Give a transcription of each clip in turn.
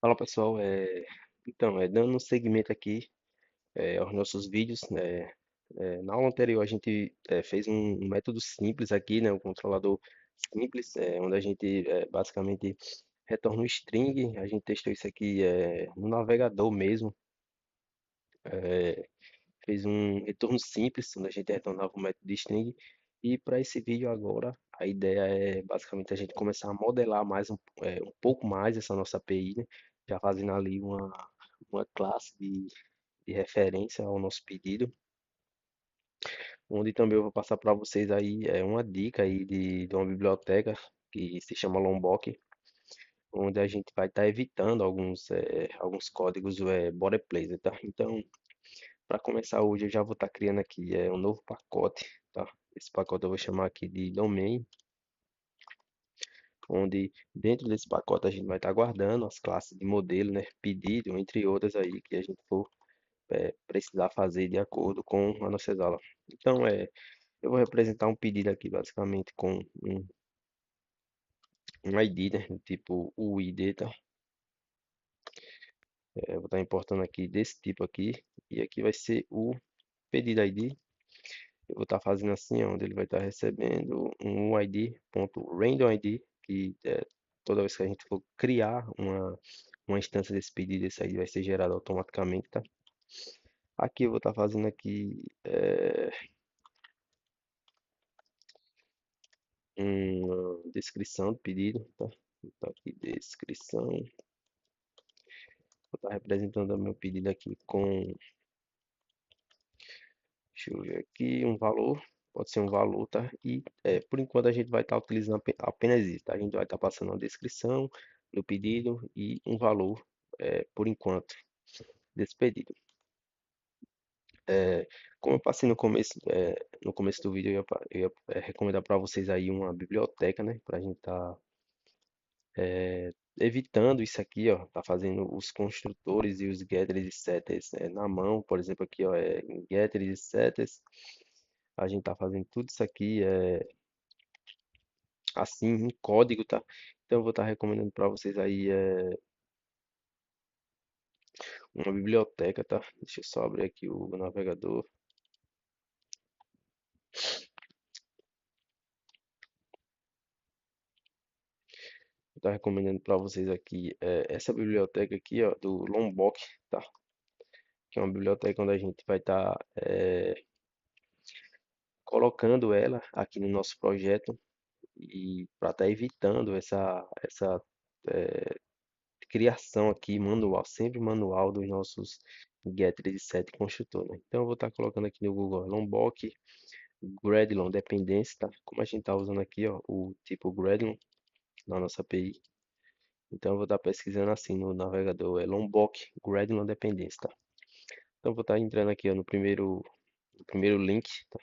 Fala pessoal, dando um segmento aqui aos nossos vídeos, né? Na aula anterior a gente fez um método simples aqui, né? Um controlador simples, onde a gente basicamente retorna um string. A gente testou isso aqui no navegador mesmo, fez um retorno simples, onde a gente retornava um método de string. E para esse vídeo agora, a ideia é basicamente a gente começar a modelar um pouco mais essa nossa API, né? Já fazendo ali uma classe de referência ao nosso pedido, onde também eu vou passar para vocês aí uma dica aí de uma biblioteca que se chama Lombok, onde a gente vai estar evitando alguns códigos boilerplate, tá? Então, para começar hoje, eu já vou estar criando aqui um novo pacote, tá? Esse pacote eu vou chamar aqui de domain, onde dentro desse pacote a gente vai estar guardando as classes de modelo, né? Pedido, entre outras aí que a gente for precisar fazer de acordo com a nossa aula. Então, eu vou representar um pedido aqui basicamente com um ID, né? Tipo o ID, tá? Eu vou estar importando aqui desse tipo aqui. E aqui vai ser o pedido ID. Eu vou estar fazendo assim, onde ele vai estar recebendo um ID.random ID, que toda vez que a gente for criar uma instância desse pedido, esse ID vai ser gerado automaticamente, tá? Aqui eu vou estar fazendo aqui uma descrição do pedido, tá? Vou estar aqui descrição. Vou estar representando o meu pedido aqui com, deixa eu ver aqui, um valor. Pode ser um valor, tá? E por enquanto a gente vai estar utilizando apenas isso, tá? A gente vai estar passando uma descrição do pedido e um valor, por enquanto, desse pedido. É, como eu passei no começo do vídeo, eu ia recomendar para vocês aí uma biblioteca, né? Para a gente estar evitando isso aqui, ó, tá fazendo os construtores e os getters e setters na mão, por exemplo, aqui, ó, em getters e setters, a gente tá fazendo tudo isso aqui assim em código, tá? Então eu vou estar recomendando para vocês aí uma biblioteca, tá? Deixa eu só abrir aqui o navegador. Vou estar recomendando para vocês aqui essa biblioteca aqui, ó, do Lombok, tá? Que é uma biblioteca onde a gente vai estar colocando ela aqui no nosso projeto e para estar evitando essa eh, criação aqui manual, sempre manual dos nossos getters e set construtor, né? Então eu vou estar colocando aqui no Google Lombok Gradlon Dependência, tá? Como a gente está usando aqui, ó, o tipo Gradlon na nossa API. Então eu vou estar pesquisando assim no navegador, Lombok Gradlon Dependência, tá? Então eu vou estar entrando aqui, ó, no primeiro link, tá?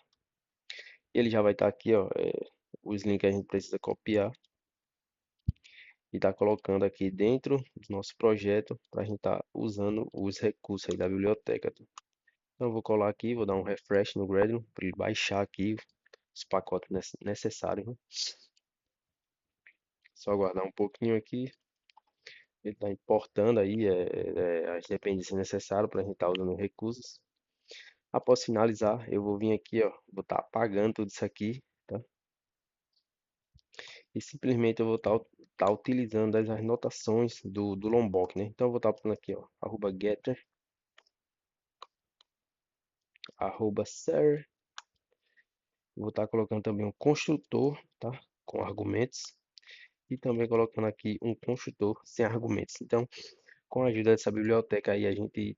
E ele já vai estar aqui, ó, os links que a gente precisa copiar e tá colocando aqui dentro do nosso projeto para a gente estar usando os recursos aí da biblioteca, tá? Então eu vou colar aqui, vou dar um refresh no Gradle para ele baixar aqui os pacotes necessários, né? Só aguardar um pouquinho aqui. Ele está importando aí as dependências necessárias para a gente estar usando recursos. Após finalizar, eu vou vir aqui, ó, vou estar apagando tudo isso aqui, tá? E simplesmente eu vou estar utilizando as anotações do Lombok, né? Então eu vou estar pondo aqui, ó, @getter, @ser. Vou estar colocando também um construtor, tá? Com argumentos. E também colocando aqui um construtor sem argumentos. Então, com a ajuda dessa biblioteca aí, a gente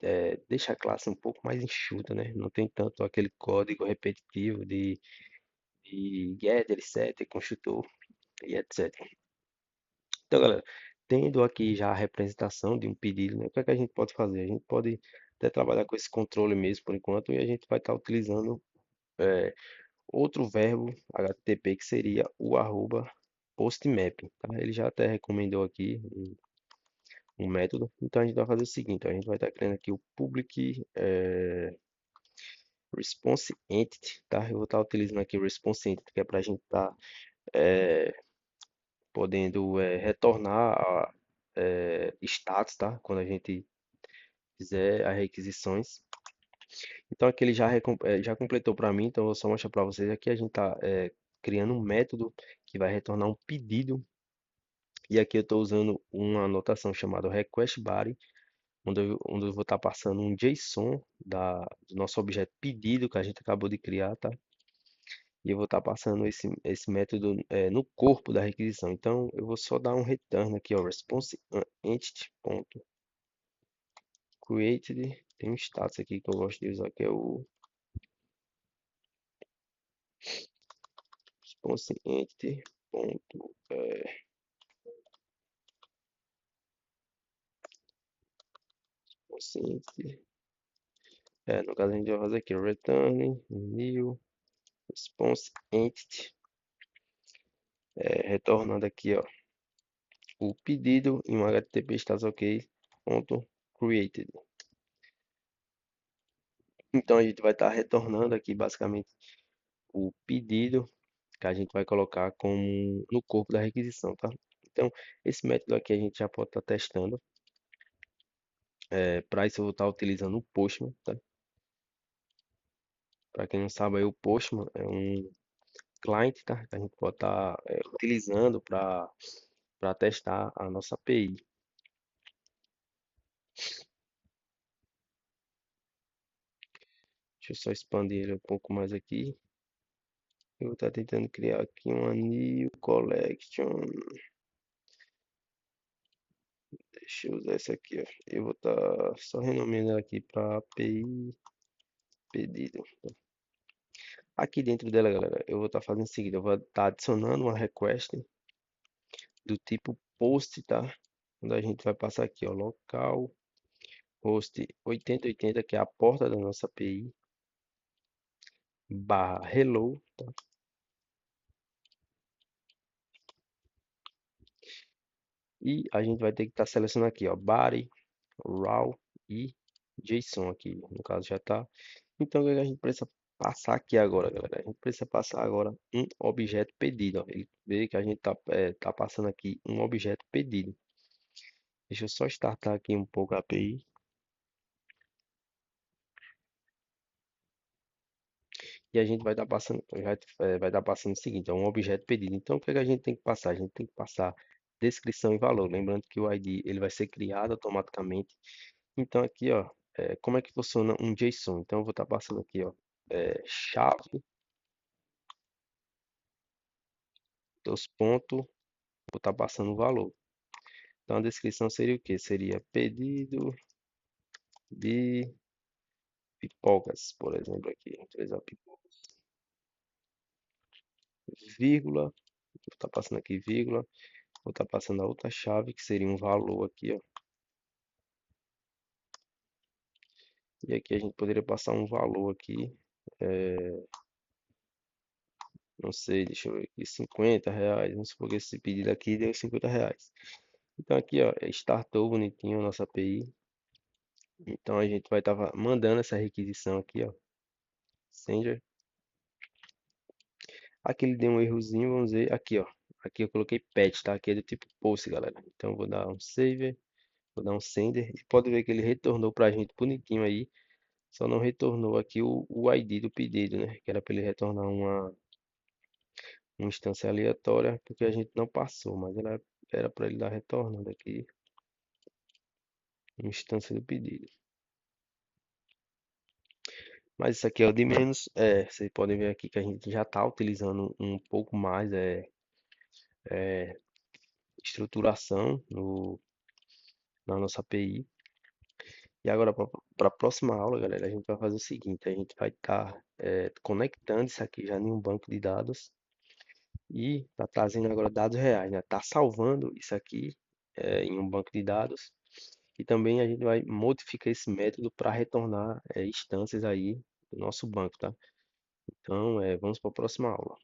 deixa a classe um pouco mais enxuta, né? Não tem tanto aquele código repetitivo de getter, setter, construtor e etc. Então, galera, tendo aqui já a representação de um pedido, né? O que é que a gente pode fazer? A gente pode até trabalhar com esse controle mesmo por enquanto e a gente vai estar utilizando é, outro verbo HTTP que seria o @postmap, tá? Ele já até recomendou aqui um método. Então a gente vai fazer o seguinte, a gente vai estar criando aqui o public response entity, tá? Eu vou estar utilizando aqui o response entity, que é para a gente estar podendo retornar status, tá? Quando a gente fizer as requisições. Então aqui ele já completou para mim, então eu vou só mostrar para vocês aqui. A gente está criando um método que vai retornar um pedido. E aqui eu estou usando uma anotação chamada request body, onde eu vou estar passando um JSON do nosso objeto pedido que a gente acabou de criar, tá? E eu vou estar passando esse método no corpo da requisição. Então eu vou só dar um return aqui, ó, response entity.created. Tem um status aqui que eu gosto de usar, que é o response entity. Response entity. No caso a gente vai fazer aqui return new response entity, retornando aqui, ó, o pedido em um HTTP status ok ponto created. Então a gente vai estar retornando aqui basicamente o pedido que a gente vai colocar como no corpo da requisição, tá? Então esse método aqui a gente já pode estar testando. Para isso eu vou estar utilizando o Postman, tá? Para quem não sabe, aí o Postman é um client, tá? Que a gente pode estar utilizando para testar a nossa API. Deixa eu só expandir ele um pouco mais aqui. Eu vou estar tentando criar aqui uma new collection. Deixa eu usar essa aqui, ó. Eu vou estar só renomeando ela aqui para API pedido. Aqui dentro dela, galera, eu vou estar fazendo o seguinte: eu vou estar adicionando uma request do tipo post, tá? Onde a gente vai passar aqui, ó, local host 8080, que é a porta da nossa API, barra hello, tá? E a gente vai ter que estar selecionando aqui, ó, body, raw e JSON aqui. No caso já tá. Então o que a gente precisa passar aqui agora, galera? A gente precisa passar agora um objeto pedido, ó. Ele vê que a gente tá passando aqui um objeto pedido. Deixa eu só startar aqui um pouco a API. E a gente vai estar passando, vai estar passando o seguinte, é um objeto pedido. Então, o que é que a gente tem que passar? A gente tem que passar descrição e valor. Lembrando que o ID ele vai ser criado automaticamente. Então, aqui, ó, como é que funciona um JSON? Então, eu vou estar passando aqui, ó, chave, dois pontos, vou estar passando o valor. Então, a descrição seria o quê? Seria pedido de pipocas, por exemplo, aqui. Vou utilizar vírgula, vou estar passando aqui vírgula. Vou estar passando a outra chave, que seria um valor aqui, ó. E aqui a gente poderia passar um valor aqui, não sei, deixa eu ver aqui, R$ 50. Vamos supor que esse pedido aqui deu R$ 50. Então aqui, ó, startou bonitinho a nossa API. Então a gente vai estar mandando essa requisição aqui, ó, sender. Aqui ele deu um errozinho, vamos ver, aqui, ó. Aqui eu coloquei patch, tá? Aqui é do tipo post, galera. Então eu vou dar um save, vou dar um sender. E pode ver que ele retornou pra gente bonitinho aí. Só não retornou aqui o ID do pedido, né? Que era para ele retornar uma instância aleatória, porque a gente não passou, mas ela era para ele dar retornando aqui uma instância do pedido. Mas isso aqui é o de menos. Vocês podem ver aqui que a gente já está utilizando um pouco mais estruturação na nossa API. E agora, para a próxima aula, galera, a gente vai fazer o seguinte: a gente vai estar conectando isso aqui já em um banco de dados. E tá trazendo agora dados reais, né? Tá salvando isso aqui em um banco de dados. E também a gente vai modificar esse método para retornar instâncias aí do nosso banco, tá? Então, vamos para a próxima aula.